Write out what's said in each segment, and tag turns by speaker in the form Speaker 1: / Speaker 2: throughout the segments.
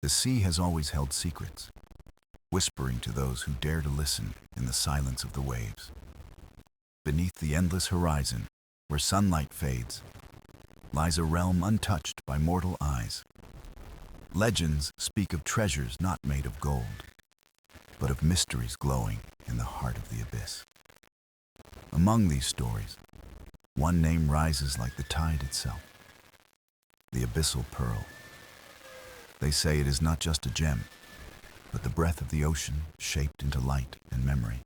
Speaker 1: The sea has always held secrets, whispering to those who dare to listen in the silence of the waves. Beneath the endless horizon, where sunlight fades, lies a realm untouched by mortal eyes. Legends speak of treasures not made of gold, but of mysteries glowing in the heart of the abyss. Among these stories, one name rises like the tide itself: the Abyssal Pearl. They say it is not just a gem, but the breath of the ocean shaped into light and memory.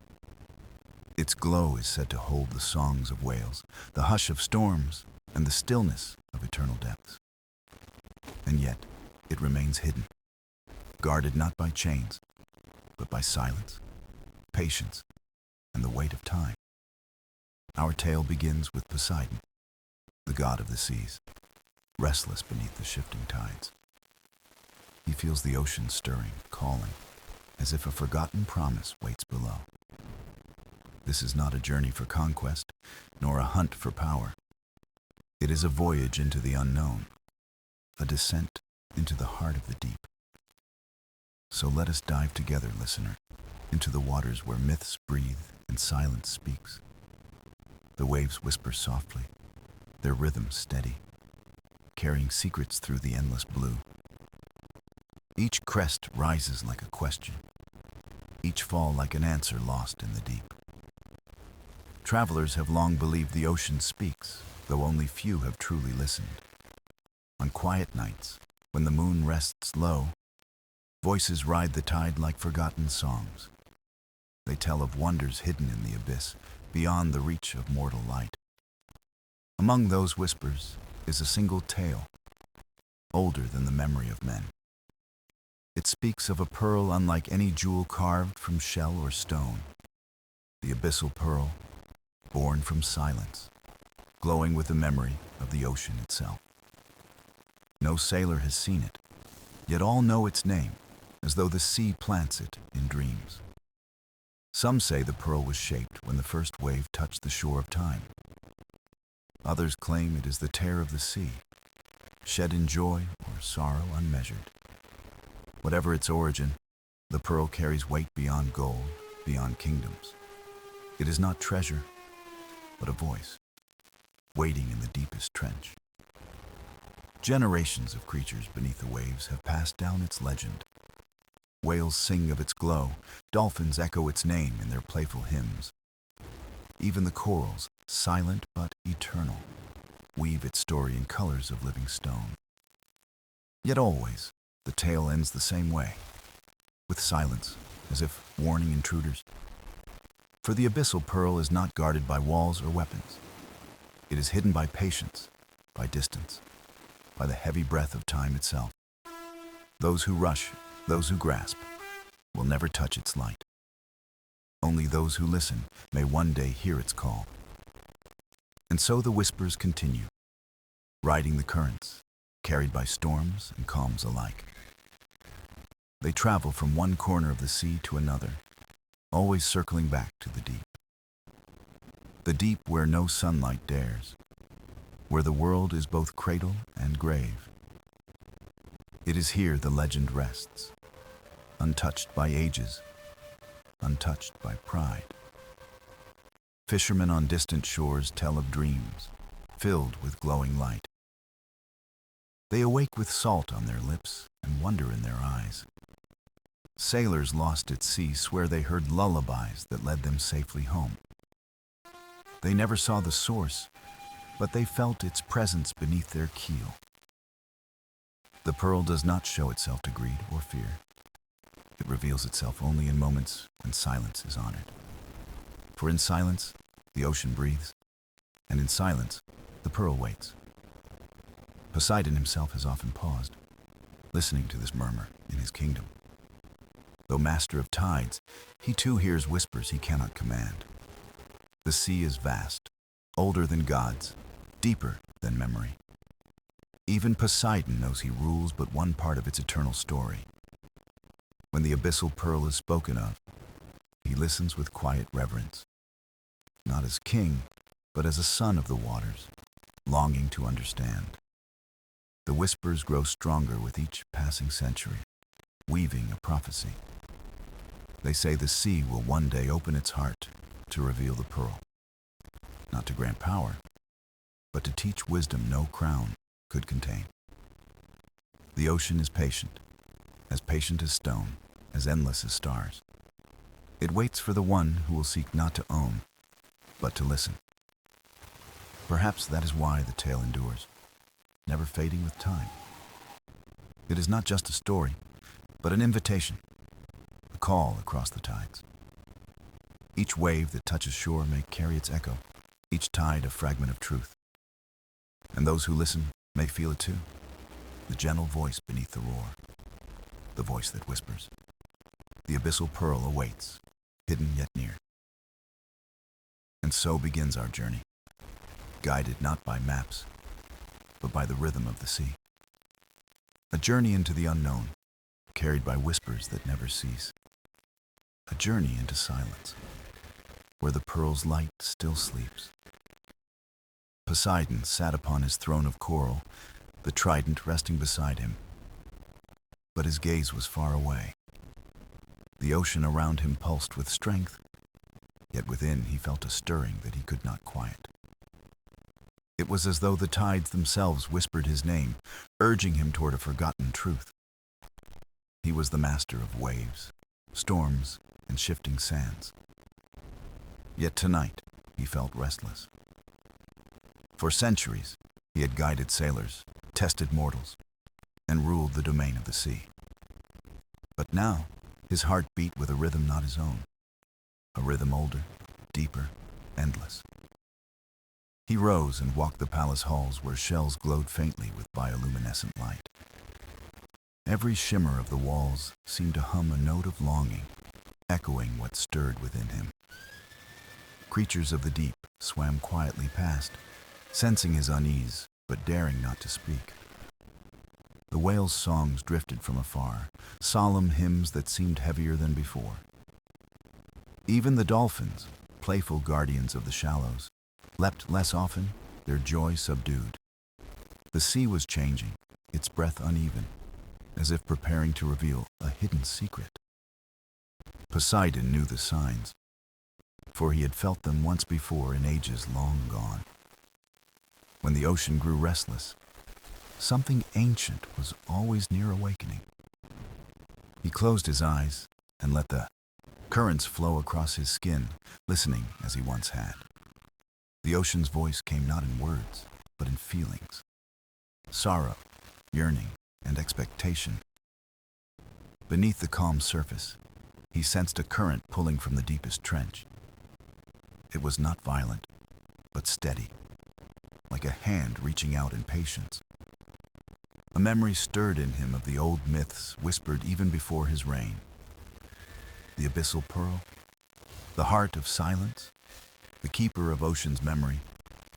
Speaker 1: Its glow is said to hold the songs of whales, the hush of storms, and the stillness of eternal depths. And yet, it remains hidden, guarded not by chains, but by silence, patience, and the weight of time. Our tale begins with Poseidon, the god of the seas, restless beneath the shifting tides. He feels the ocean stirring, calling, as if a forgotten promise waits below. This is not a journey for conquest, nor a hunt for power. It is a voyage into the unknown, a descent into the heart of the deep. So let us dive together, listener, into the waters where myths breathe and silence speaks. The waves whisper softly, their rhythm steady, carrying secrets through the endless blue. Each crest rises like a question, each fall like an answer lost in the deep. Travelers have long believed the ocean speaks, though only few have truly listened. On quiet nights, when the moon rests low, voices ride the tide like forgotten songs. They tell of wonders hidden in the abyss, beyond the reach of mortal light. Among those whispers is a single tale, older than the memory of men. It speaks of a pearl unlike any jewel carved from shell or stone. The Abyssal Pearl, born from silence, glowing with the memory of the ocean itself. No sailor has seen it, yet all know its name, as though the sea plants it in dreams. Some say the pearl was shaped when the first wave touched the shore of time. Others claim it is the tear of the sea, shed in joy or sorrow unmeasured. Whatever its origin, the pearl carries weight beyond gold, beyond kingdoms. It is not treasure, but a voice, waiting in the deepest trench. Generations of creatures beneath the waves have passed down its legend. Whales sing of its glow, dolphins echo its name in their playful hymns. Even the corals, silent but eternal, weave its story in colors of living stone. Yet always, the tale ends the same way, with silence, as if warning intruders. For the Abyssal Pearl is not guarded by walls or weapons. It is hidden by patience, by distance, by the heavy breath of time itself. Those who rush, those who grasp, will never touch its light. Only those who listen may one day hear its call. And so the whispers continue, riding the currents, carried by storms and calms alike. They travel from one corner of the sea to another, always circling back to the deep. The deep where no sunlight dares, where the world is both cradle and grave. It is here the legend rests, untouched by ages, untouched by pride. Fishermen on distant shores tell of dreams, filled with glowing light. They awake with salt on their lips and wonder in their eyes. Sailors lost at sea swear they heard lullabies that led them safely home. They never saw the source, but they felt its presence beneath their keel. The pearl does not show itself to greed or fear. It reveals itself only in moments when silence is honored. For in silence, the ocean breathes, and in silence, the pearl waits. Poseidon himself has often paused, listening to this murmur in his kingdom. Though master of tides, he too hears whispers he cannot command. The sea is vast, older than gods, deeper than memory. Even Poseidon knows he rules but one part of its eternal story. When the Abyssal Pearl is spoken of, he listens with quiet reverence, not as king, but as a son of the waters, longing to understand. The whispers grow stronger with each passing century, weaving a prophecy. They say the sea will one day open its heart to reveal the pearl, not to grant power, but to teach wisdom no crown could contain. The ocean is patient as stone, as endless as stars. It waits for the one who will seek not to own, but to listen. Perhaps that is why the tale endures, never fading with time. It is not just a story, but an invitation, a call across the tides. Each wave that touches shore may carry its echo, each tide a fragment of truth. And those who listen may feel it too, the gentle voice beneath the roar, the voice that whispers. The Abyssal Pearl awaits, hidden yet near. And so begins our journey, guided not by maps, but by the rhythm of the sea. A journey into the unknown, carried by whispers that never cease. A journey into silence, where the pearl's light still sleeps. Poseidon sat upon his throne of coral, the trident resting beside him. But his gaze was far away. The ocean around him pulsed with strength, yet within he felt a stirring that he could not quiet. It was as though the tides themselves whispered his name, urging him toward a forgotten truth. He was the master of waves, storms, and shifting sands. Yet tonight he felt restless. For centuries he had guided sailors, tested mortals, and ruled the domain of the sea. But now his heart beat with a rhythm not his own, a rhythm older, deeper, endless. He rose and walked the palace halls where shells glowed faintly with bioluminescent light. Every shimmer of the walls seemed to hum a note of longing, echoing what stirred within him. Creatures of the deep swam quietly past, sensing his unease, but daring not to speak. The whales' songs drifted from afar, solemn hymns that seemed heavier than before. Even the dolphins, playful guardians of the shallows, leapt less often, their joy subdued. The sea was changing, its breath uneven, as if preparing to reveal a hidden secret. Poseidon knew the signs, for he had felt them once before in ages long gone. When the ocean grew restless, something ancient was always near awakening. He closed his eyes and let the currents flow across his skin, listening as he once had. The ocean's voice came not in words, but in feelings. Sorrow, yearning, and expectation. Beneath the calm surface, he sensed a current pulling from the deepest trench. It was not violent, but steady, like a hand reaching out in patience. A memory stirred in him of the old myths whispered even before his reign. The Abyssal Pearl, the heart of silence, the keeper of ocean's memory,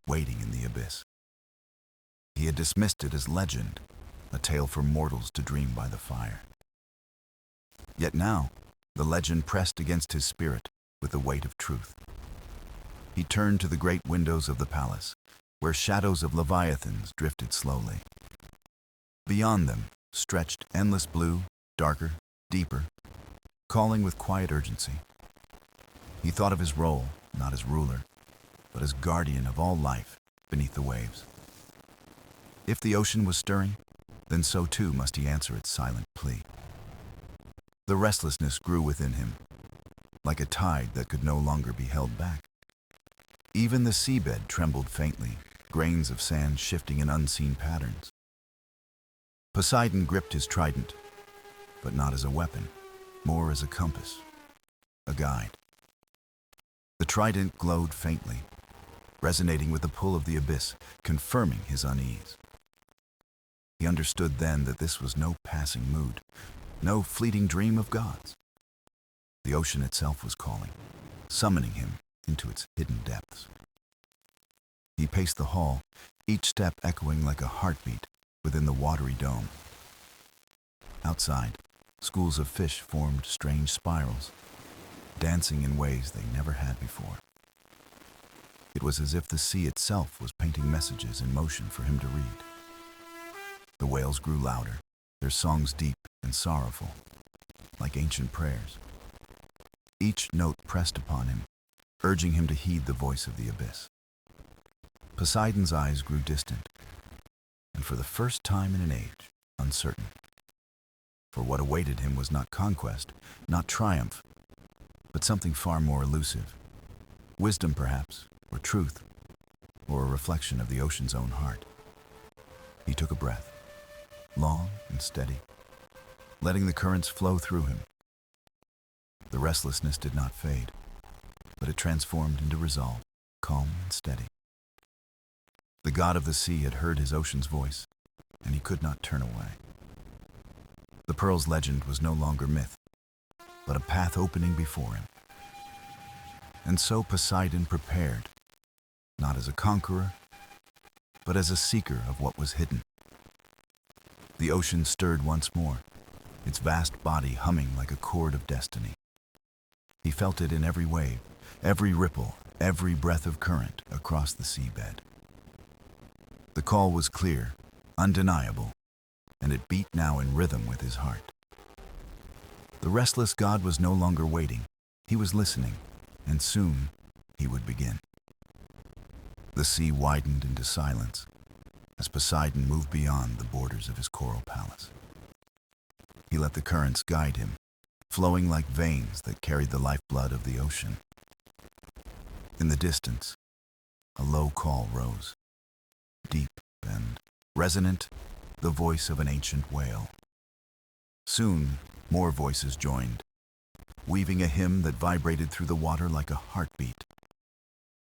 Speaker 1: waiting in the abyss. He had dismissed it as legend, a tale for mortals to dream by the fire. Yet now, the legend pressed against his spirit with the weight of truth. He turned to the great windows of the palace, where shadows of leviathans drifted slowly. Beyond them stretched endless blue, darker, deeper, calling with quiet urgency. He thought of his role, not as ruler, but as guardian of all life beneath the waves. If the ocean was stirring, then so too must he answer its silent plea. The restlessness grew within him, like a tide that could no longer be held back. Even the seabed trembled faintly, grains of sand shifting in unseen patterns. Poseidon gripped his trident, but not as a weapon, more as a compass, a guide. The trident glowed faintly, resonating with the pull of the abyss, confirming his unease. He understood then that this was no passing mood, no fleeting dream of gods. The ocean itself was calling, summoning him into its hidden depths. He paced the hall, each step echoing like a heartbeat within the watery dome. Outside, schools of fish formed strange spirals, dancing in ways they never had before. It was as if the sea itself was painting messages in motion for him to read. The whales grew louder, their songs deep and sorrowful, like ancient prayers. Each note pressed upon him, urging him to heed the voice of the abyss. Poseidon's eyes grew distant, and for the first time in an age, uncertain. For what awaited him was not conquest, not triumph, but something far more elusive. Wisdom, perhaps, or truth, or a reflection of the ocean's own heart. He took a breath, long and steady, letting the currents flow through him. The restlessness did not fade, but it transformed into resolve, calm and steady. The god of the sea had heard his ocean's voice, and he could not turn away. The Pearl's legend was no longer myth, but a path opening before him. And so Poseidon prepared, not as a conqueror, but as a seeker of what was hidden. The ocean stirred once more, its vast body humming like a chord of destiny. He felt it in every wave, every ripple, every breath of current across the seabed. The call was clear, undeniable, and it beat now in rhythm with his heart. The restless god was no longer waiting, he was listening, and soon he would begin. The sea widened into silence as Poseidon moved beyond the borders of his coral palace. He let the currents guide him, flowing like veins that carried the lifeblood of the ocean. In the distance, a low call rose, deep and resonant, the voice of an ancient whale. Soon, more voices joined, weaving a hymn that vibrated through the water like a heartbeat.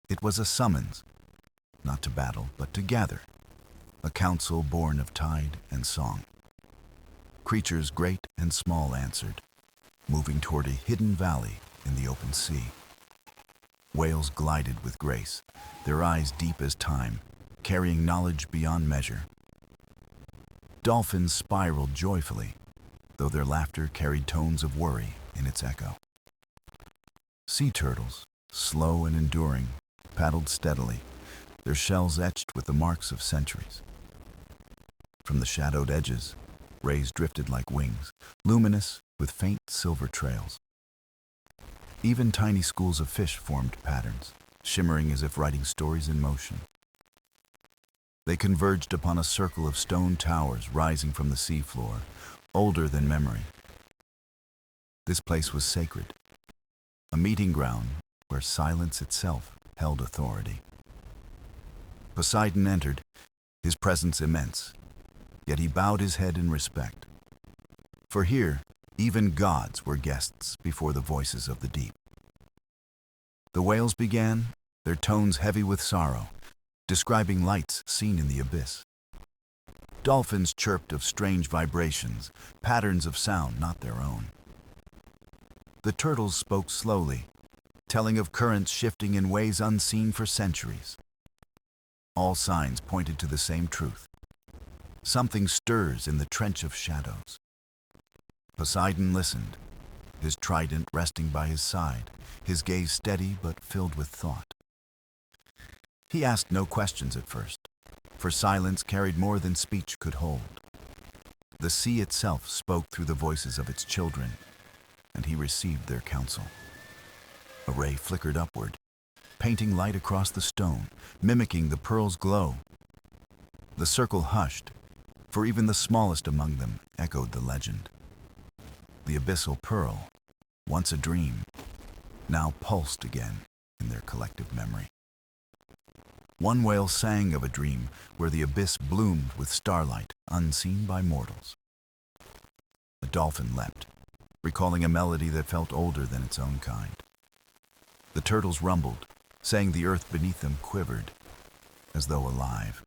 Speaker 1: It was a summons, not to battle, but to gather, a council born of tide and song. Creatures great and small answered, moving toward a hidden valley in the open sea. Whales glided with grace, their eyes deep as time, carrying knowledge beyond measure. Dolphins spiraled joyfully, though their laughter carried tones of worry in its echo. Sea turtles, slow and enduring, paddled steadily, their shells etched with the marks of centuries. From the shadowed edges, rays drifted like wings, luminous with faint silver trails. Even tiny schools of fish formed patterns, shimmering as if writing stories in motion. They converged upon a circle of stone towers rising from the seafloor, older than memory. This place was sacred, a meeting ground where silence itself held authority. Poseidon entered, his presence immense, yet he bowed his head in respect. For here, even gods were guests before the voices of the deep. The whales began, their tones heavy with sorrow, describing lights seen in the abyss. Dolphins chirped of strange vibrations, patterns of sound not their own. The turtles spoke slowly, telling of currents shifting in ways unseen for centuries. All signs pointed to the same truth. Something stirs in the trench of shadows. Poseidon listened, his trident resting by his side, his gaze steady but filled with thought. He asked no questions at first, for silence carried more than speech could hold. The sea itself spoke through the voices of its children, and he received their counsel. A ray flickered upward, painting light across the stone, mimicking the pearl's glow. The circle hushed, for even the smallest among them echoed the legend. The Abyssal Pearl, once a dream, now pulsed again in their collective memory. One whale sang of a dream where the abyss bloomed with starlight unseen by mortals. A dolphin leapt, recalling a melody that felt older than its own kind. The turtles rumbled, saying the earth beneath them quivered, as though alive.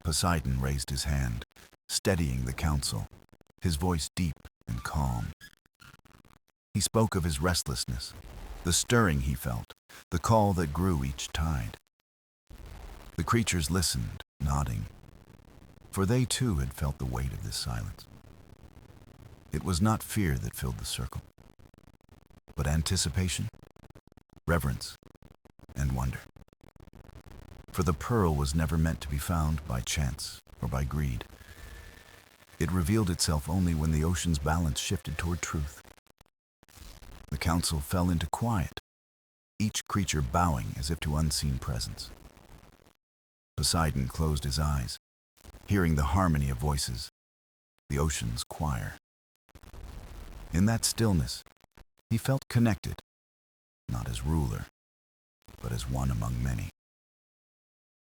Speaker 1: Poseidon raised his hand, steadying the council, his voice deep and calm. He spoke of his restlessness, the stirring he felt, the call that grew each tide. The creatures listened, nodding, for they too had felt the weight of this silence. It was not fear that filled the circle, but anticipation, reverence, and wonder. For the pearl was never meant to be found by chance or by greed. It revealed itself only when the ocean's balance shifted toward truth. The council fell into quiet, each creature bowing as if to unseen presence. Poseidon closed his eyes, hearing the harmony of voices, the ocean's choir. In that stillness, he felt connected, not as ruler, but as one among many.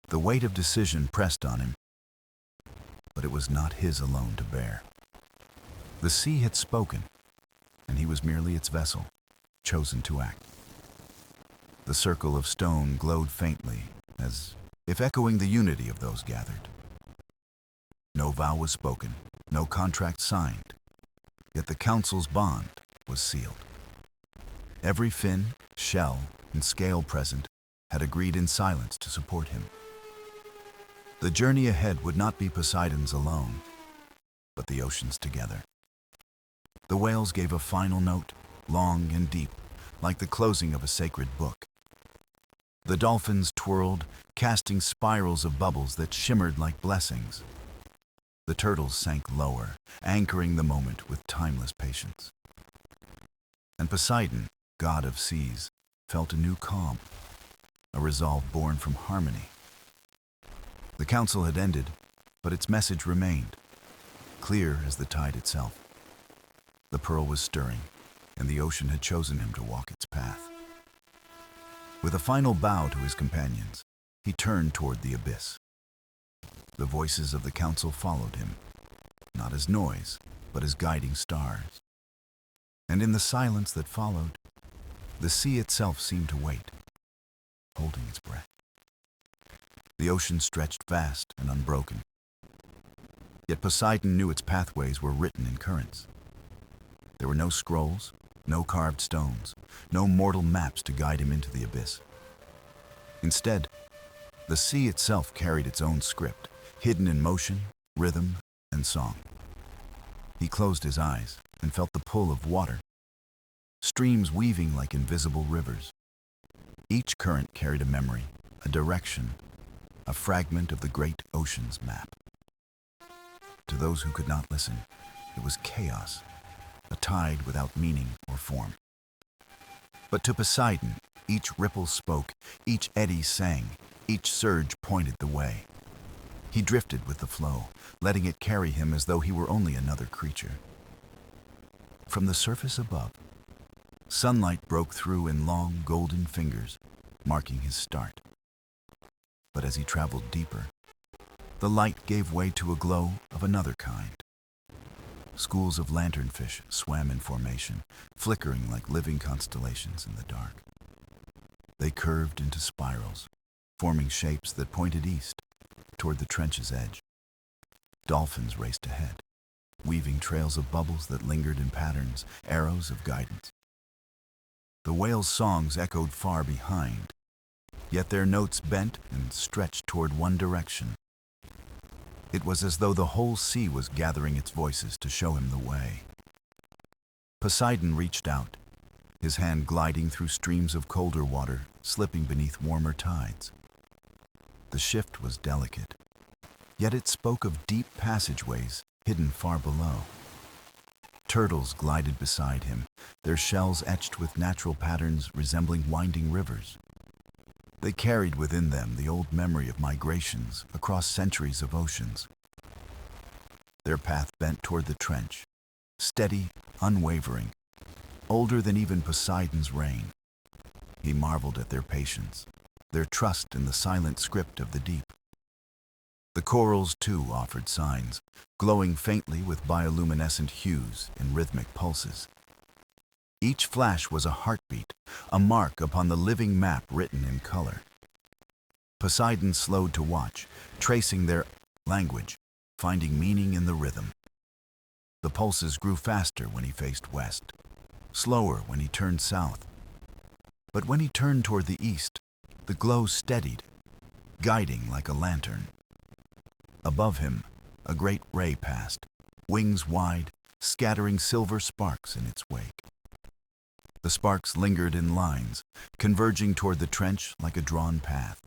Speaker 1: The weight of decision pressed on him, but it was not his alone to bear. The sea had spoken, and he was merely its vessel, chosen to act. The circle of stone glowed faintly, as if echoing the unity of those gathered. No vow was spoken, no contract signed, yet the council's bond was sealed. Every fin, shell, and scale present had agreed in silence to support him. The journey ahead would not be Poseidon's alone, but the oceans together. The whales gave a final note, long and deep, like the closing of a sacred book. The dolphins twirled, casting spirals of bubbles that shimmered like blessings. The turtles sank lower, anchoring the moment with timeless patience. And Poseidon, god of seas, felt a new calm, a resolve born from harmony. The council had ended, but its message remained, clear as the tide itself. The pearl was stirring, and the ocean had chosen him to walk its path. With a final bow to his companions, he turned toward the abyss. The voices of the council followed him, not as noise, but as guiding stars. And in the silence that followed, the sea itself seemed to wait, holding its breath. The ocean stretched vast and unbroken. Yet Poseidon knew its pathways were written in currents. There were no scrolls, no carved stones, no mortal maps to guide him into the abyss. Instead, the sea itself carried its own script, hidden in motion, rhythm, and song. He closed his eyes and felt the pull of water, streams weaving like invisible rivers. Each current carried a memory, a direction, a fragment of the great ocean's map. To those who could not listen, it was chaos, a tide without meaning or form. But to Poseidon, each ripple spoke, each eddy sang, each surge pointed the way. He drifted with the flow, letting it carry him as though he were only another creature. From the surface above, sunlight broke through in long golden fingers, marking his start. But as he traveled deeper, the light gave way to a glow of another kind. Schools of lanternfish swam in formation, flickering like living constellations in the dark. They curved into spirals, forming shapes that pointed east, toward the trench's edge. Dolphins raced ahead, weaving trails of bubbles that lingered in patterns, arrows of guidance. The whales' songs echoed far behind, yet their notes bent and stretched toward one direction. It was as though the whole sea was gathering its voices to show him the way. Poseidon reached out, his hand gliding through streams of colder water, slipping beneath warmer tides. The shift was delicate, yet it spoke of deep passageways hidden far below. Turtles glided beside him, their shells etched with natural patterns resembling winding rivers. They carried within them the old memory of migrations across centuries of oceans. Their path bent toward the trench, steady, unwavering, older than even Poseidon's reign. He marveled at their patience, their trust in the silent script of the deep. The corals, too, offered signs, glowing faintly with bioluminescent hues in rhythmic pulses. Each flash was a heartbeat, a mark upon the living map written in color. Poseidon slowed to watch, tracing their language, finding meaning in the rhythm. The pulses grew faster when he faced west, slower when he turned south. But when he turned toward the east, the glow steadied, guiding like a lantern. Above him, a great ray passed, wings wide, scattering silver sparks in its wake. The sparks lingered in lines, converging toward the trench like a drawn path.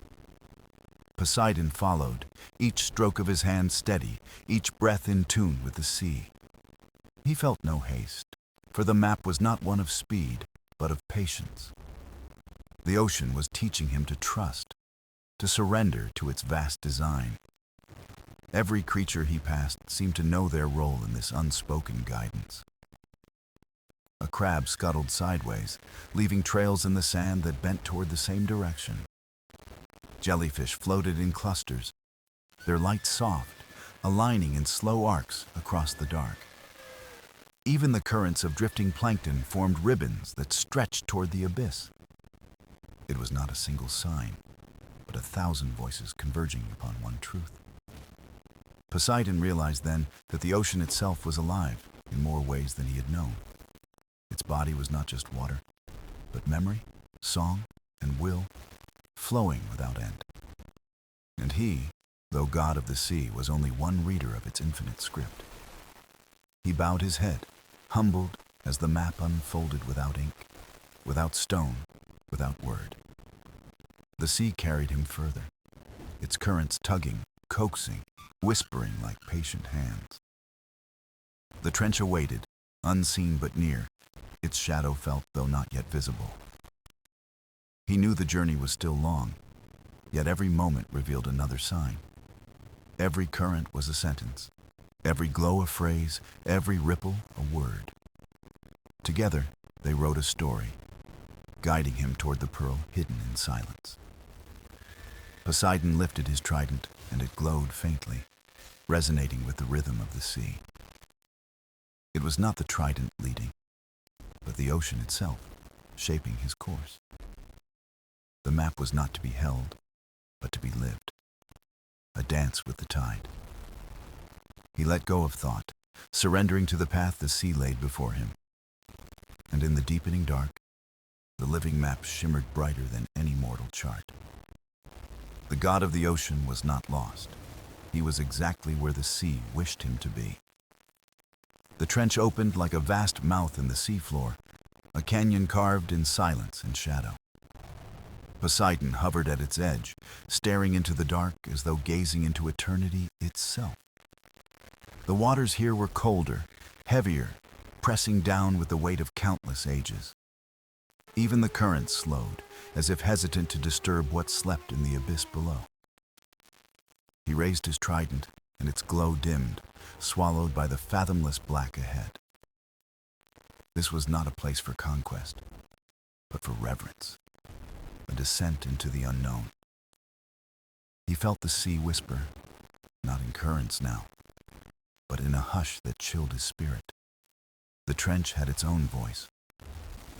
Speaker 1: Poseidon followed, each stroke of his hand steady, each breath in tune with the sea. He felt no haste, for the map was not one of speed, but of patience. The ocean was teaching him to trust, to surrender to its vast design. Every creature he passed seemed to know their role in this unspoken guidance. A crab scuttled sideways, leaving trails in the sand that bent toward the same direction. Jellyfish floated in clusters, their light soft, aligning in slow arcs across the dark. Even the currents of drifting plankton formed ribbons that stretched toward the abyss. It was not a single sign, but 1,000 voices converging upon one truth. Poseidon realized then that the ocean itself was alive in more ways than he had known. Its body was not just water, but memory, song, and will, flowing without end. And he, though god of the sea, was only one reader of its infinite script. He bowed his head, humbled as the map unfolded without ink, without stone, without word. The sea carried him further, its currents tugging, coaxing, whispering like patient hands. The trench awaited, unseen but near, its shadow felt though not yet visible. He knew the journey was still long, yet every moment revealed another sign. Every current was a sentence, every glow a phrase, every ripple a word. Together, they wrote a story, guiding him toward the pearl hidden in silence. Poseidon lifted his trident, and it glowed faintly, resonating with the rhythm of the sea. It was not the trident leading, but the ocean itself, shaping his course. The map was not to be held, but to be lived, a dance with the tide. He let go of thought, surrendering to the path the sea laid before him. And in the deepening dark, the living map shimmered brighter than any mortal chart. The god of the ocean was not lost. He was exactly where the sea wished him to be. The trench opened like a vast mouth in the seafloor, a canyon carved in silence and shadow. Poseidon hovered at its edge, staring into the dark as though gazing into eternity itself. The waters here were colder, heavier, pressing down with the weight of countless ages. Even the currents slowed, as if hesitant to disturb what slept in the abyss below. He raised his trident, and its glow dimmed, swallowed by the fathomless black ahead. This was not a place for conquest, but for reverence, a descent into the unknown. He felt the sea whisper, not in currents now, but in a hush that chilled his spirit. The trench had its own voice,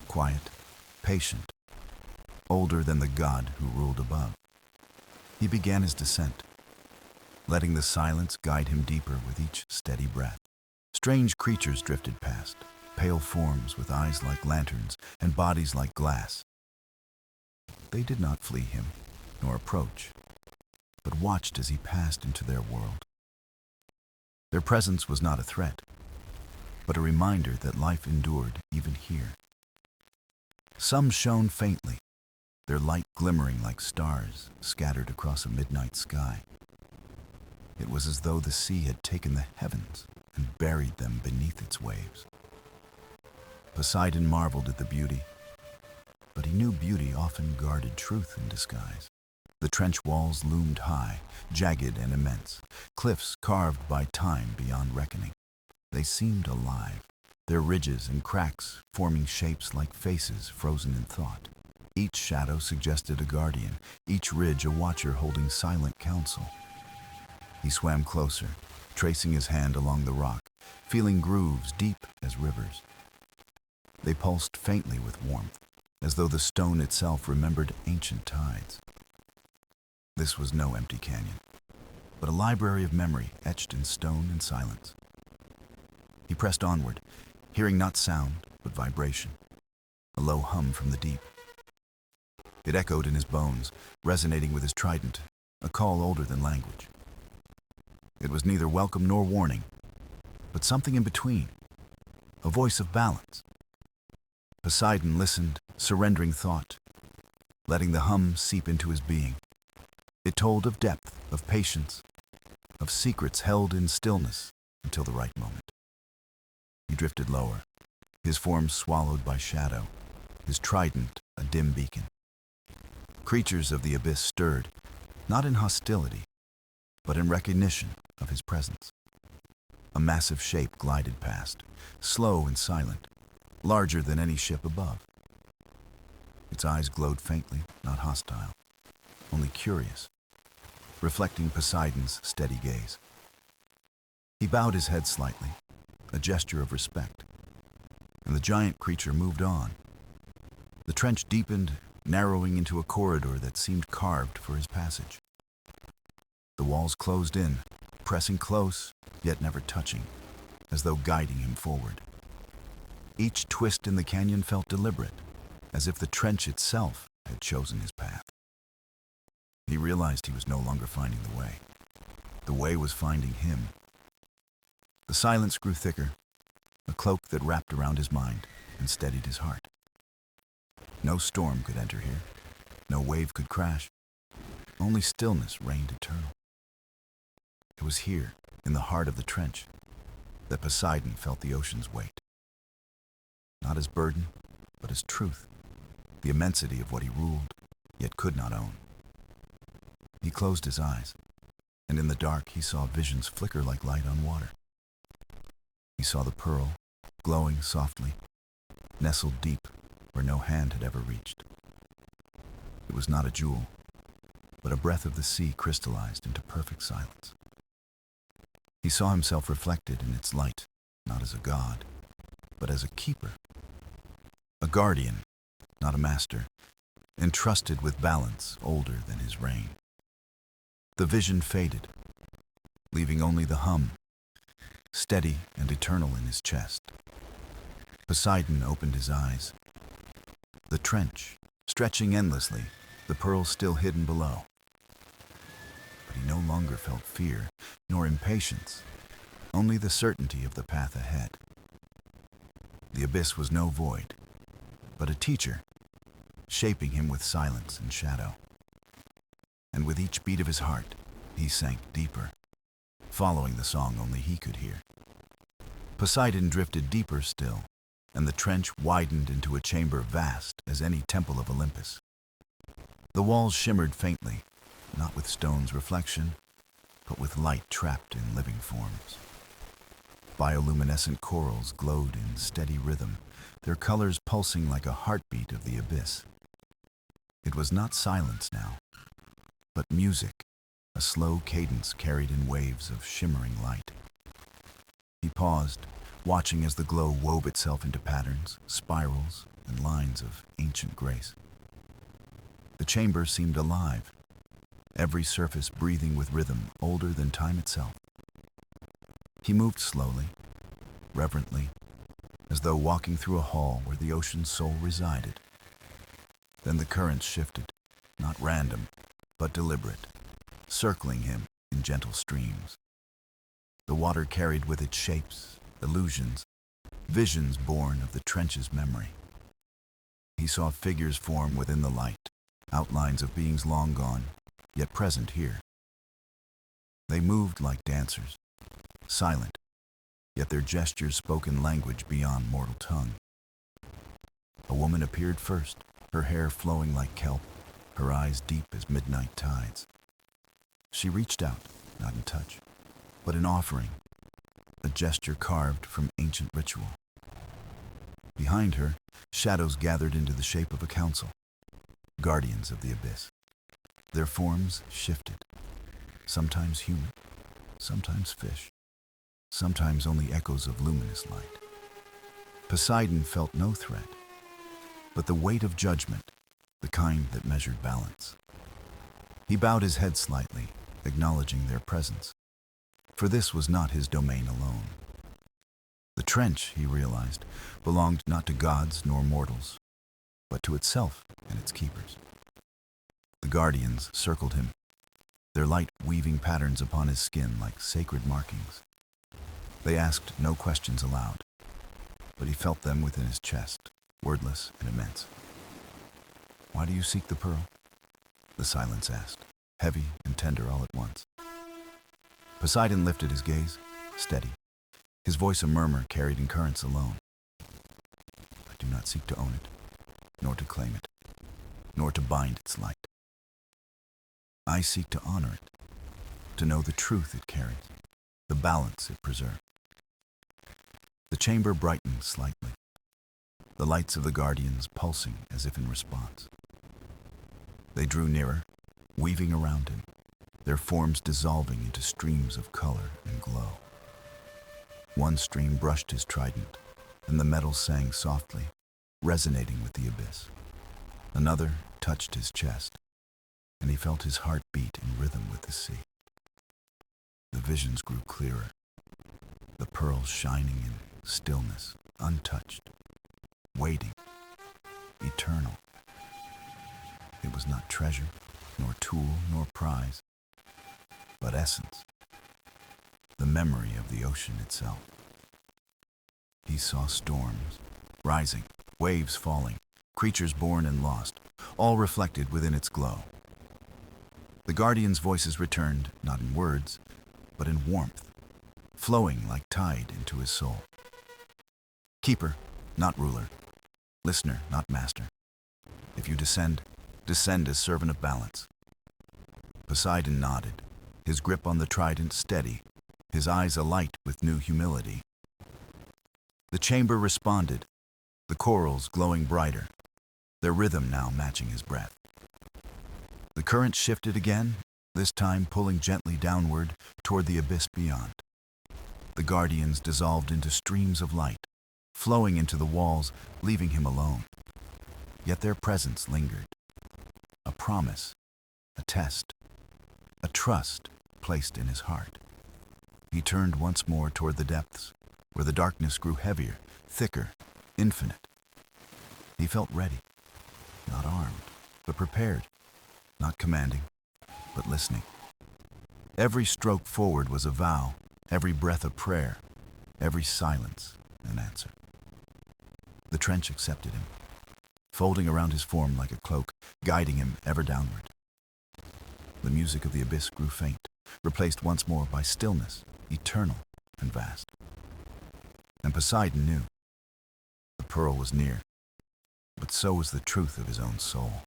Speaker 1: quiet, patient, older than the god who ruled above. He began his descent, letting the silence guide him deeper with each steady breath. Strange creatures drifted past, pale forms with eyes like lanterns and bodies like glass. They did not flee him, nor approach, but watched as he passed into their world. Their presence was not a threat, but a reminder that life endured even here. Some shone faintly, their light glimmering like stars scattered across a midnight sky. It was as though the sea had taken the heavens and buried them beneath its waves. Poseidon marveled at the beauty, but he knew beauty often guarded truth in disguise. The trench walls loomed high, jagged and immense, cliffs carved by time beyond reckoning. They seemed alive, their ridges and cracks forming shapes like faces frozen in thought. Each shadow suggested a guardian, each ridge a watcher holding silent counsel. He swam closer, tracing his hand along the rock, feeling grooves deep as rivers. They pulsed faintly with warmth, as though the stone itself remembered ancient tides. This was no empty canyon, but a library of memory etched in stone and silence. He pressed onward, hearing not sound, but vibration, a low hum from the deep. It echoed in his bones, resonating with his trident, a call older than language. It was neither welcome nor warning, but something in between, a voice of balance. Poseidon listened, surrendering thought, letting the hum seep into his being. It told of depth, of patience, of secrets held in stillness until the right moment. He drifted lower, his form swallowed by shadow, his trident a dim beacon. Creatures of the abyss stirred, not in hostility, but in recognition of his presence. A massive shape glided past, slow and silent, larger than any ship above. Its eyes glowed faintly, not hostile, only curious, reflecting Poseidon's steady gaze. He bowed his head slightly, a gesture of respect, and the giant creature moved on. The trench deepened, narrowing into a corridor that seemed carved for his passage. The walls closed in, pressing close, yet never touching, as though guiding him forward. Each twist in the canyon felt deliberate, as if the trench itself had chosen his path. He realized he was no longer finding the way. The way was finding him. The silence grew thicker, a cloak that wrapped around his mind and steadied his heart. No storm could enter here. No wave could crash. Only stillness reigned eternal. It was here, in the heart of the trench, that Poseidon felt the ocean's weight. Not as burden, but as truth, the immensity of what he ruled, yet could not own. He closed his eyes, and in the dark he saw visions flicker like light on water. He saw the pearl, glowing softly, nestled deep where no hand had ever reached. It was not a jewel, but a breath of the sea crystallized into perfect silence. He saw himself reflected in its light, not as a god, but as a keeper. A guardian, not a master, entrusted with balance older than his reign. The vision faded, leaving only the hum, steady and eternal in his chest. Poseidon opened his eyes. The trench, stretching endlessly, the pearl still hidden below. But he no longer felt fear, nor impatience, only the certainty of the path ahead. The abyss was no void, but a teacher, shaping him with silence and shadow. And with each beat of his heart, he sank deeper, following the song only he could hear. Poseidon drifted deeper still, and the trench widened into a chamber vast as any temple of Olympus. The walls shimmered faintly, not with stone's reflection, but with light trapped in living forms. Bioluminescent corals glowed in steady rhythm, their colors pulsing like a heartbeat of the abyss. It was not silence now, but music, a slow cadence carried in waves of shimmering light. He paused, watching as the glow wove itself into patterns, spirals, and lines of ancient grace. The chamber seemed alive, every surface breathing with rhythm older than time itself. He moved slowly, reverently, as though walking through a hall where the ocean's soul resided. Then the currents shifted, not random, but deliberate, circling him in gentle streams. The water carried with it shapes, illusions, visions born of the trench's memory. He saw figures form within the light, outlines of beings long gone, yet present here. They moved like dancers, silent, yet their gestures spoke in language beyond mortal tongue. A woman appeared first, her hair flowing like kelp, her eyes deep as midnight tides. She reached out, not in touch, but in offering, a gesture carved from ancient ritual. Behind her, shadows gathered into the shape of a council, guardians of the abyss. Their forms shifted, sometimes human, sometimes fish, sometimes only echoes of luminous light. Poseidon felt no threat, but the weight of judgment, the kind that measured balance. He bowed his head slightly, acknowledging their presence, for this was not his domain alone. The trench, he realized, belonged not to gods nor mortals, but to itself and its keepers. The guardians circled him, their light weaving patterns upon his skin like sacred markings. They asked no questions aloud, but he felt them within his chest, wordless and immense. "Why do you seek the pearl?" the silence asked. heavy and tender all at once. Poseidon lifted his gaze, steady, his voice a murmur carried in currents alone. I do not seek to own it, nor to claim it, nor to bind its light. I seek to honor it, to know the truth it carries, the balance it preserves. The chamber brightened slightly, the lights of the guardians pulsing as if in response. They drew nearer, weaving around him, their forms dissolving into streams of color and glow. One stream brushed his trident, and the metal sang softly, resonating with the abyss. Another touched his chest, and he felt his heart beat in rhythm with the sea. The visions grew clearer, the pearls shining in stillness, untouched, waiting, eternal. It was not treasure, nor tool, nor prize, but essence, the memory of the ocean itself. He saw storms rising, waves falling, creatures born and lost, all reflected within its glow. The guardians' voices returned, not in words, but in warmth, flowing like tide into his soul. Keeper, not ruler. Listener, not master. If you descend, descend as servant of balance. Poseidon nodded, his grip on the trident steady, his eyes alight with new humility. The chamber responded, the corals glowing brighter, their rhythm now matching his breath. The current shifted again, this time pulling gently downward toward the abyss beyond. The guardians dissolved into streams of light, flowing into the walls, leaving him alone. Yet their presence lingered. A promise, a test, a trust placed in his heart. He turned once more toward the depths, where the darkness grew heavier, thicker, infinite. He felt ready, not armed, but prepared, not commanding, but listening. Every stroke forward was a vow, every breath a prayer, every silence an answer. The trench accepted him, folding around his form like a cloak, guiding him ever downward. The music of the abyss grew faint, replaced once more by stillness, eternal and vast. And Poseidon knew. The pearl was near, but so was the truth of his own soul.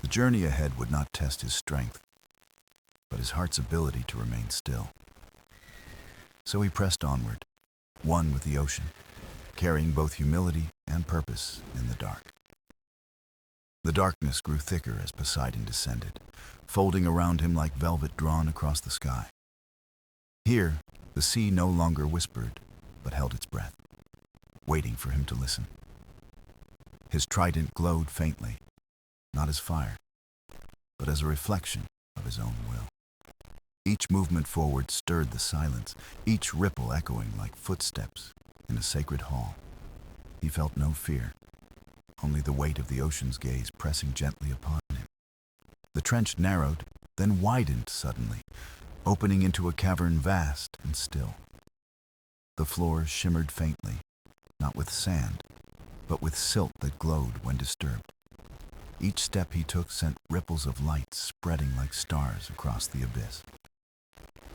Speaker 1: The journey ahead would not test his strength, but his heart's ability to remain still. So he pressed onward, one with the ocean, carrying both humility and purpose in the dark. The darkness grew thicker as Poseidon descended, folding around him like velvet drawn across the sky. Here, the sea no longer whispered, but held its breath, waiting for him to listen. His trident glowed faintly, not as fire, but as a reflection of his own will. Each movement forward stirred the silence, each ripple echoing like footsteps in a sacred hall. He felt no fear, only the weight of the ocean's gaze pressing gently upon him. The trench narrowed, then widened suddenly, opening into a cavern vast and still. The floor shimmered faintly, not with sand, but with silt that glowed when disturbed. Each step he took sent ripples of light spreading like stars across the abyss.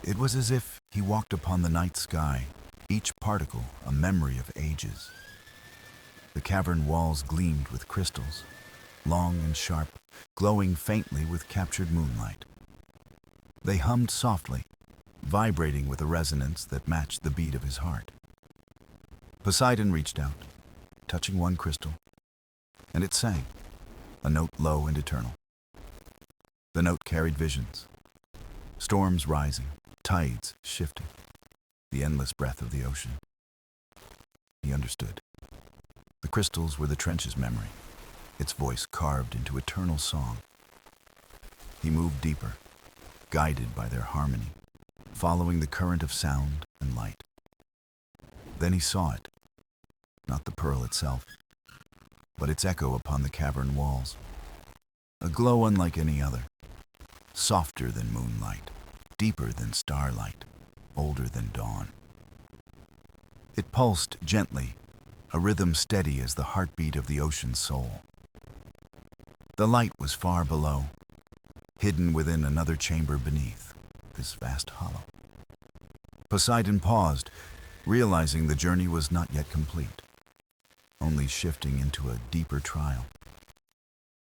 Speaker 1: It was as if he walked upon the night sky, each particle a memory of ages. The cavern walls gleamed with crystals, long and sharp, glowing faintly with captured moonlight. They hummed softly, vibrating with a resonance that matched the beat of his heart. Poseidon reached out, touching one crystal, and it sang, a note low and eternal. The note carried visions, storms rising, tides shifting, the endless breath of the ocean. He understood. The crystals were the trench's memory, its voice carved into eternal song. He moved deeper, guided by their harmony, following the current of sound and light. Then he saw it, not the pearl itself, but its echo upon the cavern walls. A glow unlike any other, softer than moonlight, deeper than starlight, older than dawn. It pulsed gently, a rhythm steady as the heartbeat of the ocean's soul. The light was far below, hidden within another chamber beneath this vast hollow. Poseidon paused, realizing the journey was not yet complete, only shifting into a deeper trial.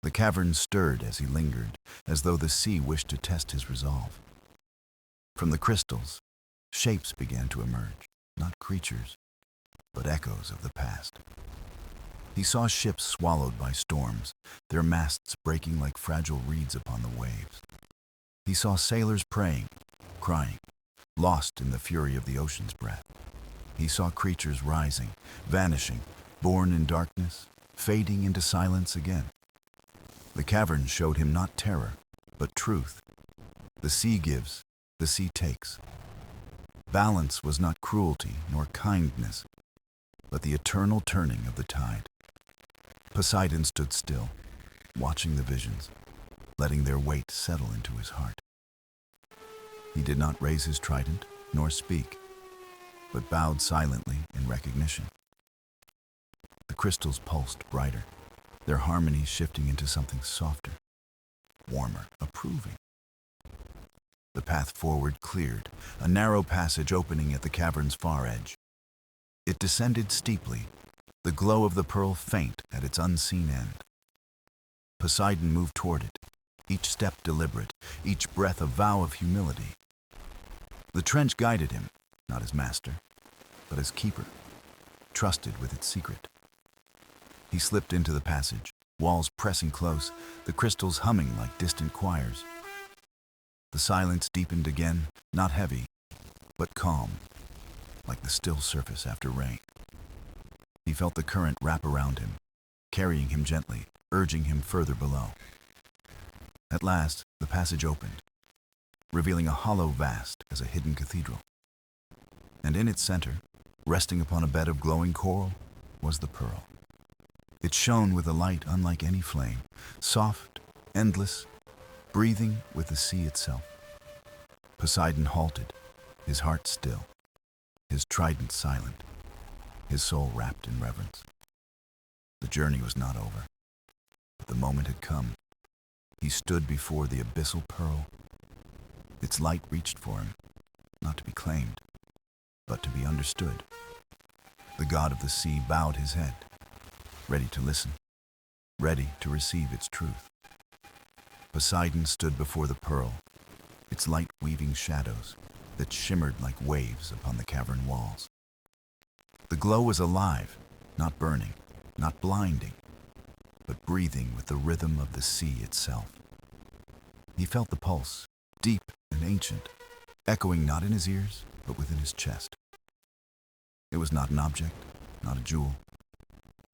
Speaker 1: The cavern stirred as he lingered, as though the sea wished to test his resolve. From the crystals, shapes began to emerge, not creatures, but echoes of the past. He saw ships swallowed by storms, their masts breaking like fragile reeds upon the waves. He saw sailors praying, crying, lost in the fury of the ocean's breath. He saw creatures rising, vanishing, born in darkness, fading into silence again. The cavern showed him not terror, but truth. The sea gives, the sea takes. Balance was not cruelty nor kindness, but the eternal turning of the tide. Poseidon stood still, watching the visions, letting their weight settle into his heart. He did not raise his trident, nor speak, but bowed silently in recognition. The crystals pulsed brighter, their harmony shifting into something softer, warmer, approving. The path forward cleared, a narrow passage opening at the cavern's far edge. It descended steeply, the glow of the pearl faint at its unseen end. Poseidon moved toward it, each step deliberate, each breath a vow of humility. The trench guided him, not as master, but as keeper, trusted with its secret. He slipped into the passage, walls pressing close, the crystals humming like distant choirs. The silence deepened again, not heavy, but calm, like the still surface after rain. He felt the current wrap around him, carrying him gently, urging him further below. At last, the passage opened, revealing a hollow vast as a hidden cathedral. And in its center, resting upon a bed of glowing coral, was the pearl. It shone with a light unlike any flame, soft, endless, breathing with the sea itself. Poseidon halted, his heart still, his trident silent, his soul wrapped in reverence. The journey was not over, but the moment had come. He stood before the Abyssal Pearl. Its light reached for him, not to be claimed, but to be understood. The god of the sea bowed his head, ready to listen, ready to receive its truth. Poseidon stood before the pearl, its light weaving shadows that shimmered like waves upon the cavern walls. The glow was alive, not burning, not blinding, but breathing with the rhythm of the sea itself. He felt the pulse, deep and ancient, echoing not in his ears, but within his chest. It was not an object, not a jewel,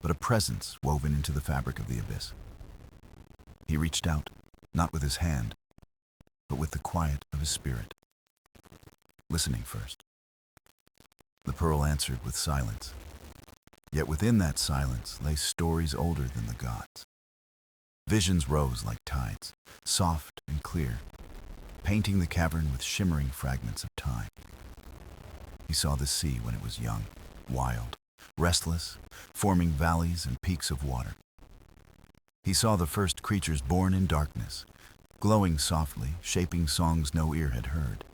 Speaker 1: but a presence woven into the fabric of the abyss. He reached out, not with his hand, but with the quiet of his spirit, listening first. The pearl answered with silence, yet within that silence lay stories older than the gods. Visions rose like tides, soft and clear, painting the cavern with shimmering fragments of time. He saw the sea when it was young, wild, restless, forming valleys and peaks of water. He saw the first creatures born in darkness, glowing softly, shaping songs no ear had heard.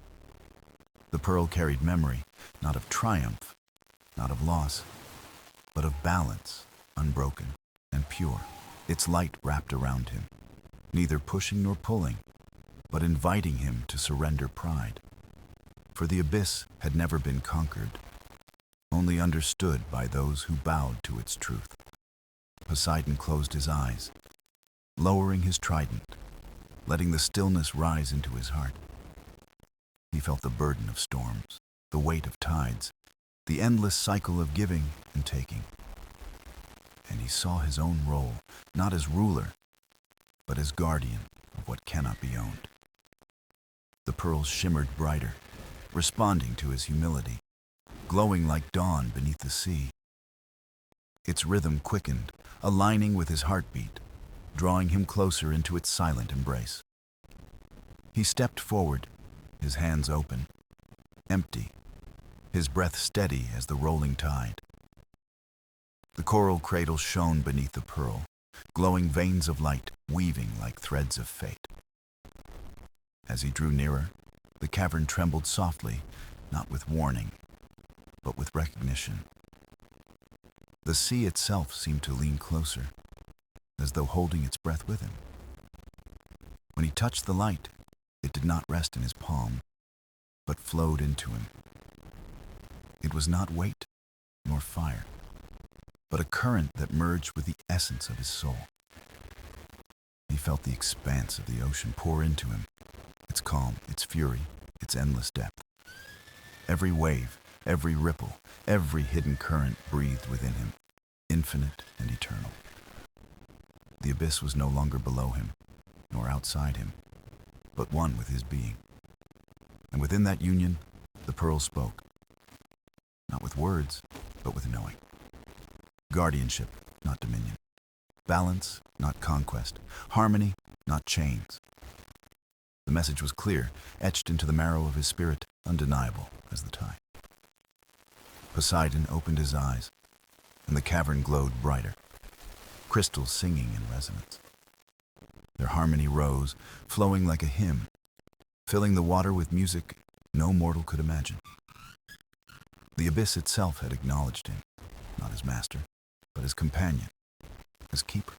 Speaker 1: The pearl carried memory, not of triumph, not of loss, but of balance, unbroken and pure. Its light wrapped around him, neither pushing nor pulling, but inviting him to surrender pride. For the abyss had never been conquered, only understood by those who bowed to its truth. Poseidon closed his eyes, lowering his trident, letting the stillness rise into his heart. He felt the burden of storms, the weight of tides, the endless cycle of giving and taking. And he saw his own role, not as ruler, but as guardian of what cannot be owned. The pearls shimmered brighter, responding to his humility, glowing like dawn beneath the sea. Its rhythm quickened, aligning with his heartbeat, drawing him closer into its silent embrace. He stepped forward, his hands open, empty, his breath steady as the rolling tide. The coral cradle shone beneath the pearl, glowing veins of light weaving like threads of fate. As he drew nearer, the cavern trembled softly, not with warning, but with recognition. The sea itself seemed to lean closer, as though holding its breath with him. When he touched the light, it did not rest in his palm, but flowed into him. It was not weight nor fire, but a current that merged with the essence of his soul. He felt the expanse of the ocean pour into him, its calm, its fury, its endless depth. Every wave, every ripple, every hidden current breathed within him, infinite and eternal. The abyss was no longer below him, nor outside him, but one with his being. And within that union, the pearl spoke, not with words, but with knowing. Guardianship, not dominion. Balance, not conquest. Harmony, not chains. The message was clear, etched into the marrow of his spirit, undeniable as the tide. Poseidon opened his eyes, and the cavern glowed brighter, crystals singing in resonance. Their harmony rose, flowing like a hymn, filling the water with music no mortal could imagine. The abyss itself had acknowledged him, not as master, but as companion, as keeper.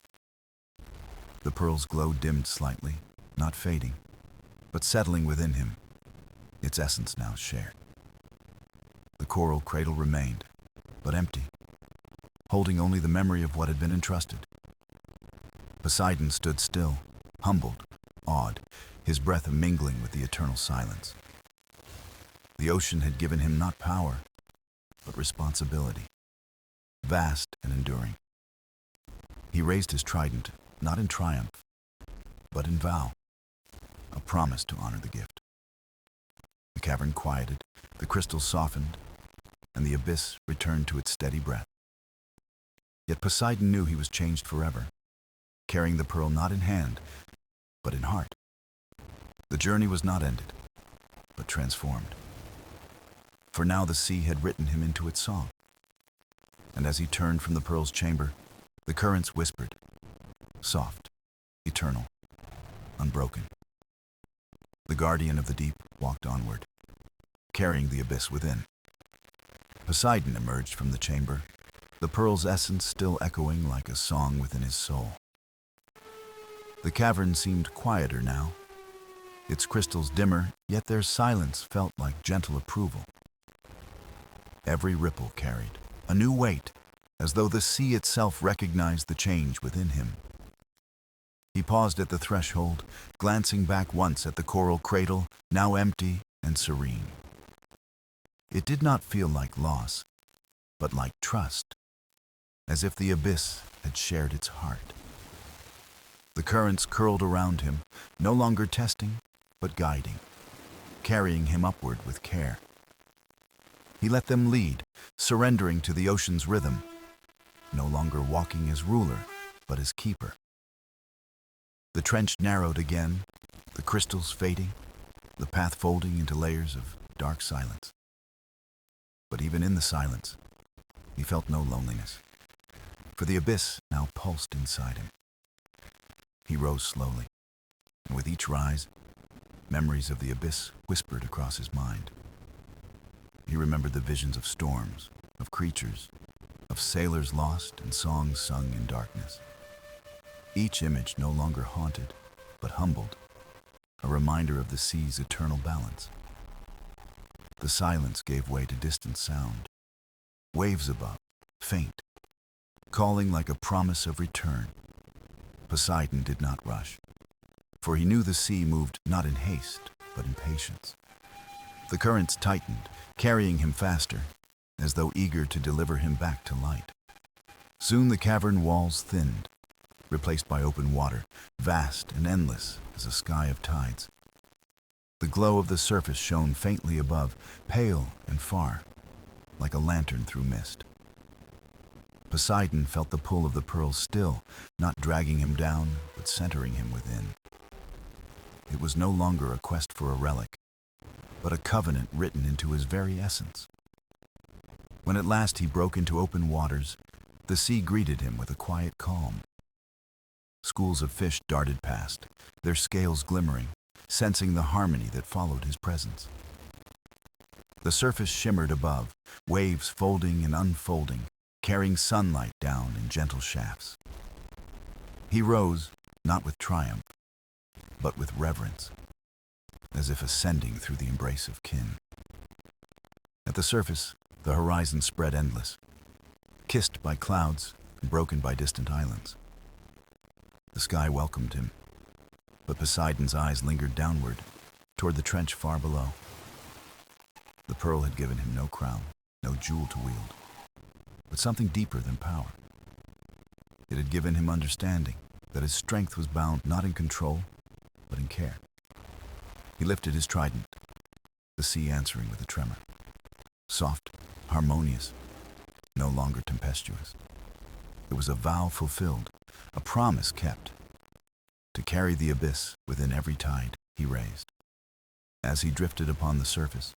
Speaker 1: The pearl's glow dimmed slightly, not fading, but settling within him, its essence now shared. The coral cradle remained, but empty, holding only the memory of what had been entrusted. Poseidon stood still, humbled, awed, his breath mingling with the eternal silence. The ocean had given him not power, but responsibility, vast and enduring. He raised his trident, not in triumph, but in vow, a promise to honor the gift. The cavern quieted, the crystals softened, and the abyss returned to its steady breath. Yet Poseidon knew he was changed forever, carrying the pearl not in hand, but in heart. The journey was not ended, but transformed. For now the sea had written him into its song. And as he turned from the pearl's chamber, the currents whispered, soft, eternal, unbroken. The guardian of the deep walked onward, carrying the abyss within. Poseidon emerged from the chamber, the pearl's essence still echoing like a song within his soul. The cavern seemed quieter now, its crystals dimmer, yet their silence felt like gentle approval. Every ripple carried a new weight, as though the sea itself recognized the change within him. He paused at the threshold, glancing back once at the coral cradle, now empty and serene. It did not feel like loss, but like trust, as if the abyss had shared its heart. The currents curled around him, no longer testing, but guiding, carrying him upward with care. He let them lead, surrendering to the ocean's rhythm, no longer walking as ruler, but as keeper. The trench narrowed again, the crystals fading, the path folding into layers of dark silence. But even in the silence, he felt no loneliness, for the abyss now pulsed inside him. He rose slowly, and with each rise, memories of the abyss whispered across his mind. He remembered the visions of storms, of creatures, of sailors lost and songs sung in darkness. Each image no longer haunted, but humbled, a reminder of the sea's eternal balance. The silence gave way to distant sound, waves above, faint, calling like a promise of return. Poseidon did not rush, for he knew the sea moved not in haste, but in patience. The currents tightened, carrying him faster, as though eager to deliver him back to light. Soon the cavern walls thinned, replaced by open water, vast and endless as a sky of tides. The glow of the surface shone faintly above, pale and far, like a lantern through mist. Poseidon felt the pull of the pearl still, not dragging him down, but centering him within. It was no longer a quest for a relic, but a covenant written into his very essence. When at last he broke into open waters, the sea greeted him with a quiet calm. Schools of fish darted past, their scales glimmering, sensing the harmony that followed his presence. The surface shimmered above, waves folding and unfolding, carrying sunlight down in gentle shafts. He rose, not with triumph, but with reverence, as if ascending through the embrace of kin. At the surface, the horizon spread endless, kissed by clouds and broken by distant islands. The sky welcomed him, but Poseidon's eyes lingered downward, toward the trench far below. The pearl had given him no crown, no jewel to wield, but something deeper than power. It had given him understanding that his strength was bound not in control, but in care. He lifted his trident, the sea answering with a tremor. Soft, harmonious, no longer tempestuous. It was a vow fulfilled, a promise kept. To carry the abyss within every tide he raised. As he drifted upon the surface,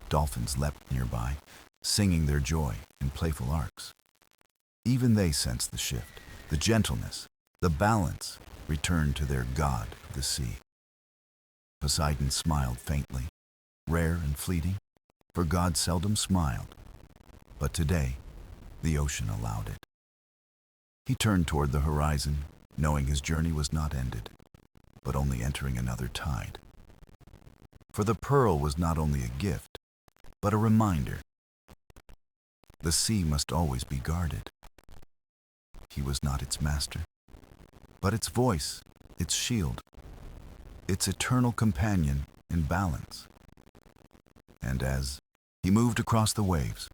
Speaker 1: dolphins leapt nearby, singing their joy in playful arcs. Even they sensed the shift, the gentleness, the balance returned to their god of the sea. Poseidon smiled faintly, rare and fleeting, for God seldom smiled. But today, the ocean allowed it. He turned toward the horizon, knowing his journey was not ended, but only entering another tide. For the pearl was not only a gift, but a reminder. The sea must always be guarded. He was not its master, but its voice, its shield, its eternal companion in balance. And as he moved across the waves,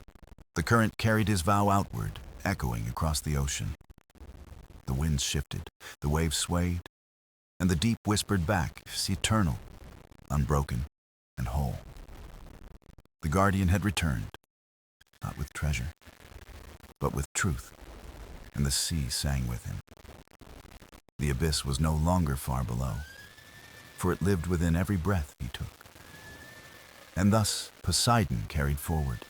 Speaker 1: the current carried his vow outward, echoing across the ocean. The winds shifted, the waves swayed, and the deep whispered back, "It's eternal, unbroken, and whole." The guardian had returned, not with treasure, but with truth, and the sea sang with him. The abyss was no longer far below, for it lived within every breath he took. And thus Poseidon carried forward,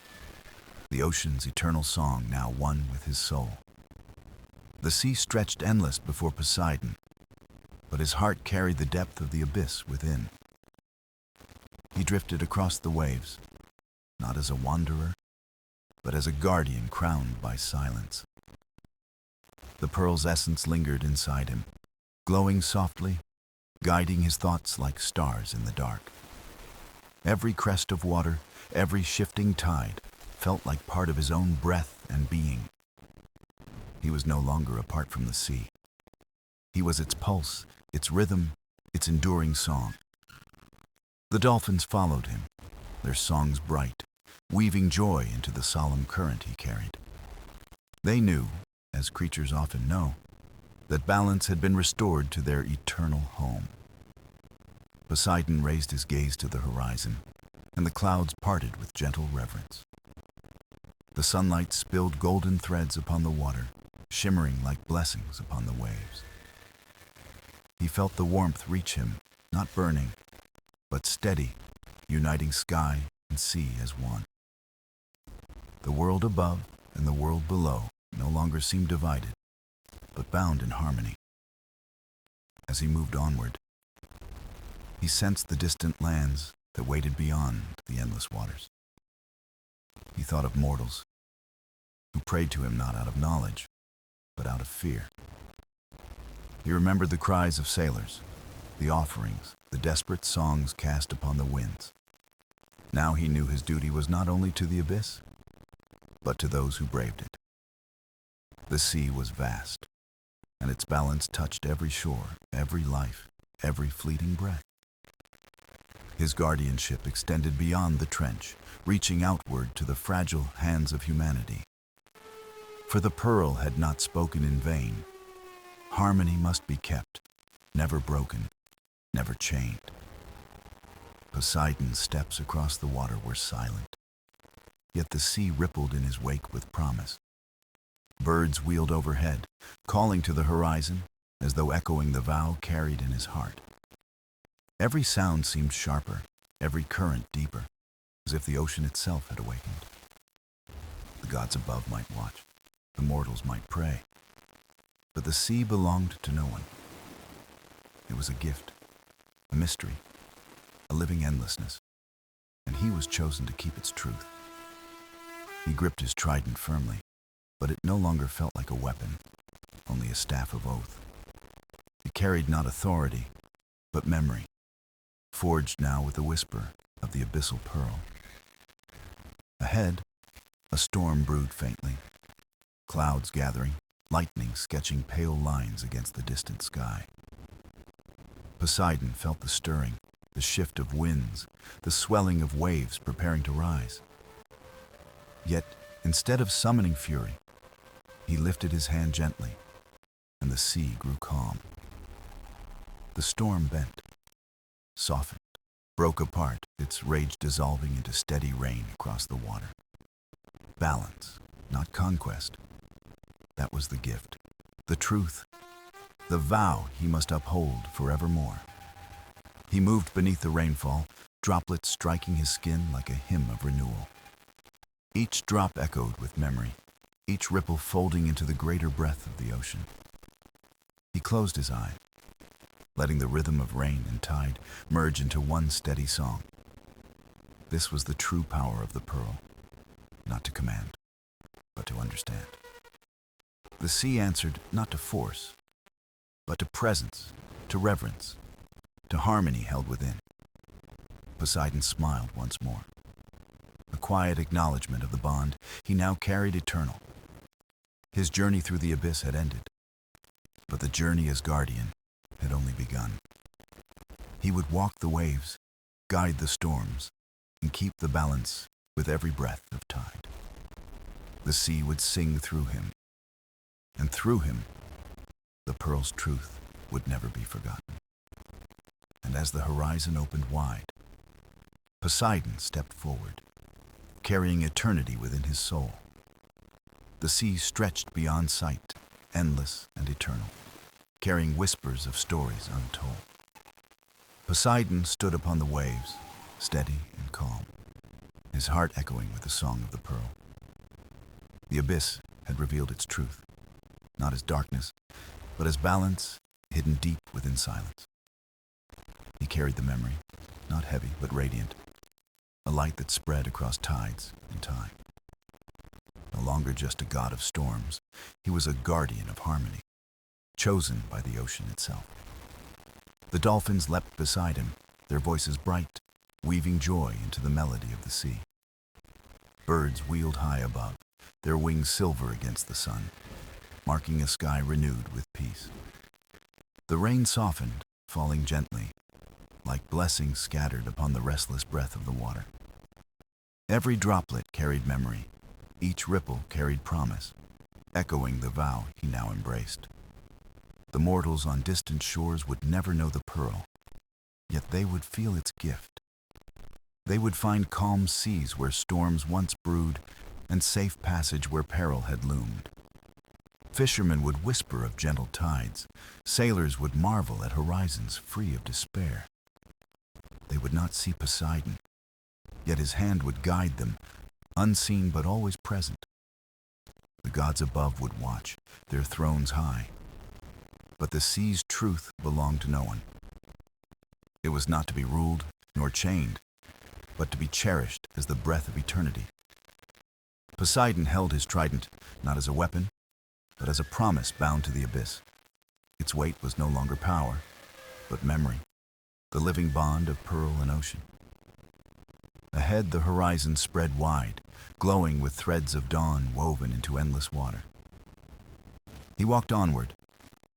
Speaker 1: the ocean's eternal song now one with his soul. The sea stretched endless before Poseidon, but his heart carried the depth of the abyss within. He drifted across the waves, not as a wanderer, but as a guardian crowned by silence. The pearl's essence lingered inside him, glowing softly, guiding his thoughts like stars in the dark. Every crest of water, every shifting tide, felt like part of his own breath and being. He was no longer apart from the sea. He was its pulse, its rhythm, its enduring song. The dolphins followed him, their songs bright, weaving joy into the solemn current he carried. They knew, as creatures often know, that balance had been restored to their eternal home. Poseidon raised his gaze to the horizon, and the clouds parted with gentle reverence. The sunlight spilled golden threads upon the water, shimmering like blessings upon the waves. He felt the warmth reach him, not burning, but steady, uniting sky and sea as one. The world above and the world below no longer seemed divided, but bound in harmony. As he moved onward, he sensed the distant lands that waited beyond the endless waters. He thought of mortals who prayed to him not out of knowledge, but out of fear. He remembered the cries of sailors, the offerings, the desperate songs cast upon the winds. Now he knew his duty was not only to the abyss, but to those who braved it. The sea was vast, and its balance touched every shore, every life, every fleeting breath. His guardianship extended beyond the trench, reaching outward to the fragile hands of humanity. For the pearl had not spoken in vain. Harmony must be kept, never broken, never chained. Poseidon's steps across the water were silent, yet the sea rippled in his wake with promise. Birds wheeled overhead, calling to the horizon, as though echoing the vow carried in his heart. Every sound seemed sharper, every current deeper, as if the ocean itself had awakened. The gods above might watch, the mortals might pray, but the sea belonged to no one. It was a gift, a mystery, living endlessness, and he was chosen to keep its truth. He gripped his trident firmly, but it no longer felt like a weapon, only a staff of oath. It carried not authority, but memory, forged now with the whisper of the Abyssal Pearl. Ahead, a storm brewed faintly, clouds gathering, lightning sketching pale lines against the distant sky. Poseidon felt the stirring, the shift of winds, the swelling of waves preparing to rise. Yet, instead of summoning fury, he lifted his hand gently, and the sea grew calm. The storm bent, softened, broke apart, its rage dissolving into steady rain across the water. Balance, not conquest. That was the gift, the truth, the vow he must uphold forevermore. He moved beneath the rainfall, droplets striking his skin like a hymn of renewal. Each drop echoed with memory, each ripple folding into the greater breath of the ocean. He closed his eyes, letting the rhythm of rain and tide merge into one steady song. This was the true power of the pearl, not to command, but to understand. The sea answered not to force, but to presence, to reverence, to harmony held within. Poseidon smiled once more. A quiet acknowledgement of the bond he now carried eternal. His journey through the abyss had ended, but the journey as guardian had only begun. He would walk the waves, guide the storms, and keep the balance with every breath of tide. The sea would sing through him, and through him, the pearl's truth would never be forgotten. And as the horizon opened wide, Poseidon stepped forward, carrying eternity within his soul. The sea stretched beyond sight, endless and eternal, carrying whispers of stories untold. Poseidon stood upon the waves, steady and calm, his heart echoing with the song of the pearl. The abyss had revealed its truth, not as darkness, but as balance hidden deep within silence. He carried the memory, not heavy but radiant, a light that spread across tides and time. No longer just a god of storms, he was a guardian of harmony, chosen by the ocean itself. The dolphins leapt beside him, their voices bright, weaving joy into the melody of the sea. Birds wheeled high above, their wings silver against the sun, marking a sky renewed with peace. The rain softened, falling gently, like blessings scattered upon the restless breath of the water. Every droplet carried memory, each ripple carried promise, echoing the vow he now embraced. The mortals on distant shores would never know the pearl, yet they would feel its gift. They would find calm seas where storms once brewed, and safe passage where peril had loomed. Fishermen would whisper of gentle tides, sailors would marvel at horizons free of despair. They would not see Poseidon, yet his hand would guide them, unseen but always present. The gods above would watch, their thrones high, but the sea's truth belonged to no one. It was not to be ruled nor chained, but to be cherished as the breath of eternity. Poseidon held his trident not as a weapon, but as a promise bound to the abyss. Its weight was no longer power, but memory, the living bond of pearl and ocean. Ahead, the horizon spread wide, glowing with threads of dawn woven into endless water. He walked onward,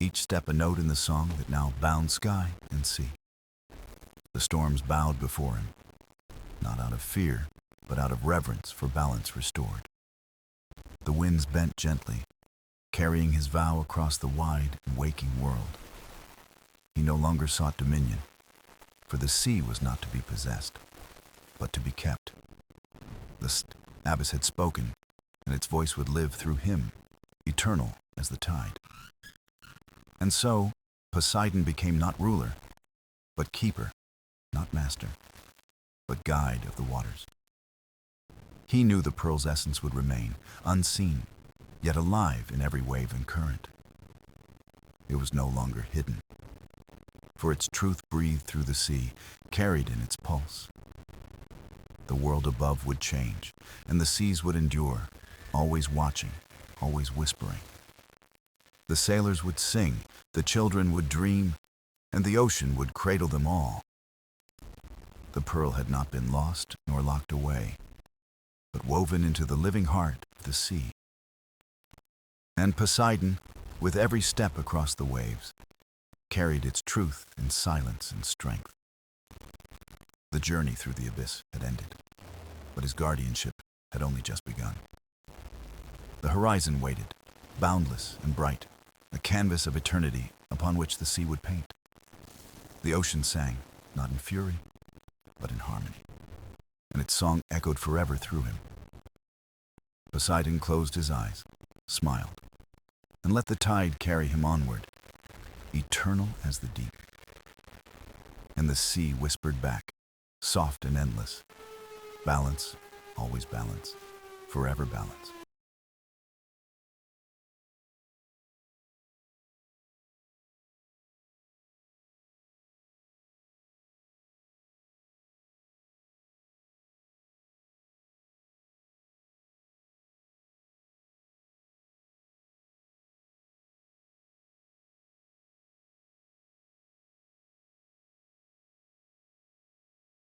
Speaker 1: each step a note in the song that now bound sky and sea. The storms bowed before him, not out of fear, but out of reverence for balance restored. The winds bent gently, carrying his vow across the wide and waking world. He no longer sought dominion, for the sea was not to be possessed, but to be kept. The abyss had spoken, and its voice would live through him, eternal as the tide. And so, Poseidon became not ruler, but keeper, not master, but guide of the waters. He knew the pearl's essence would remain, unseen, yet alive in every wave and current. It was no longer hidden. for its truth breathed through the sea, carried in its pulse. The world above would change, and the seas would endure, always watching, always whispering. The sailors would sing, the children would dream, and the ocean would cradle them all. The pearl had not been lost nor locked away, but woven into the living heart of the sea. And Poseidon, with every step across the waves, carried its truth in silence and strength. The journey through the abyss had ended, but his guardianship had only just begun. The horizon waited, boundless and bright, a canvas of eternity upon which the sea would paint. The ocean sang, not in fury, but in harmony, and its song echoed forever through him. Poseidon closed his eyes, smiled, and let the tide carry him onward, eternal as the deep. And the sea whispered back, soft and endless, balance, always balance, forever balance.